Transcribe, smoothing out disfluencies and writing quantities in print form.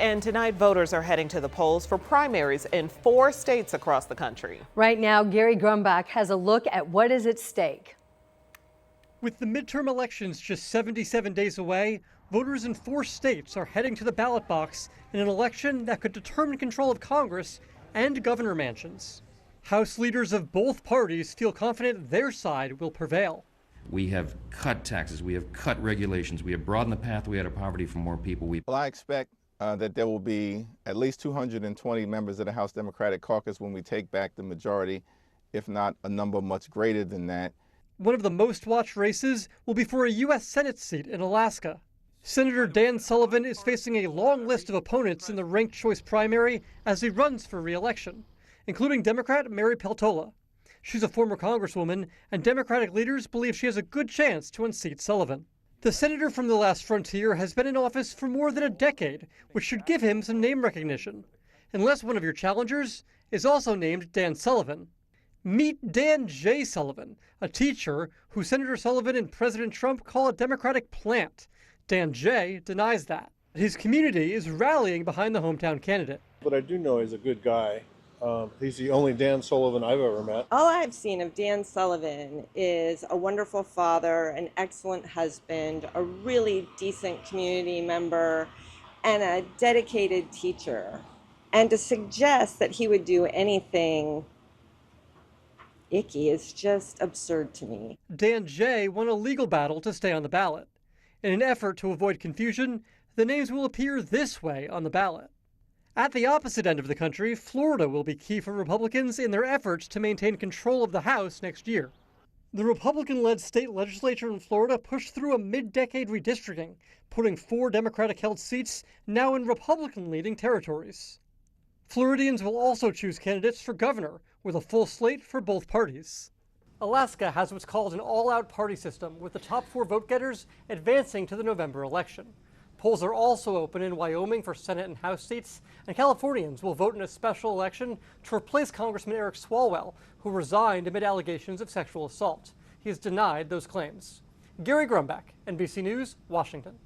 And tonight, voters are heading to the polls for primaries in 4 states across the country. Right now, Gary Grumbach has a look at what is at stake. With the midterm elections just 77 days away, voters in 4 states are heading to the ballot box in an election that could determine control of Congress and governor mansions. House leaders of both parties feel confident their side will prevail. We have cut taxes, we have cut regulations, we have broadened the pathway out of poverty for more people. Well, I expect that there will be at least 220 members of the House Democratic Caucus when we take back the majority, if not a number much greater than that. One of the most watched races will be for a U.S. Senate seat in Alaska. Senator Dan Sullivan is facing a long list of opponents in the ranked choice primary as he runs for re-election, including Democrat Mary Peltola. She's a former congresswoman, and Democratic leaders believe she has a good chance to unseat Sullivan. The senator from the last frontier has been in office for more than a decade, which should give him some name recognition, unless one of your challengers is also named Dan Sullivan. Meet Dan J. Sullivan, a teacher who Senator Sullivan and President Trump call a Democratic plant. Dan J. denies that. His community is rallying behind the hometown candidate. But I do know he's a good guy. He's the only Dan Sullivan I've ever met. All I've seen of Dan Sullivan is a wonderful father, an excellent husband, a really decent community member, and a dedicated teacher. And to suggest that he would do anything icky is just absurd to me. Dan J. won a legal battle to stay on the ballot. In an effort to avoid confusion, the names will appear this way on the ballot. At the opposite end of the country, Florida will be key for Republicans in their efforts to maintain control of the House next year. The Republican-led state legislature in Florida pushed through a mid-decade redistricting, putting 4 Democratic-held seats now in Republican-leading territories. Floridians will also choose candidates for governor, with a full slate for both parties. Alaska has what's called an all-out party system, with the top 4 vote-getters advancing to the November election. Polls are also open in Wyoming for Senate and House seats, and Californians will vote in a special election to replace Congressman Eric Swalwell, who resigned amid allegations of sexual assault. He has denied those claims. Gary Grumbach, NBC News, Washington.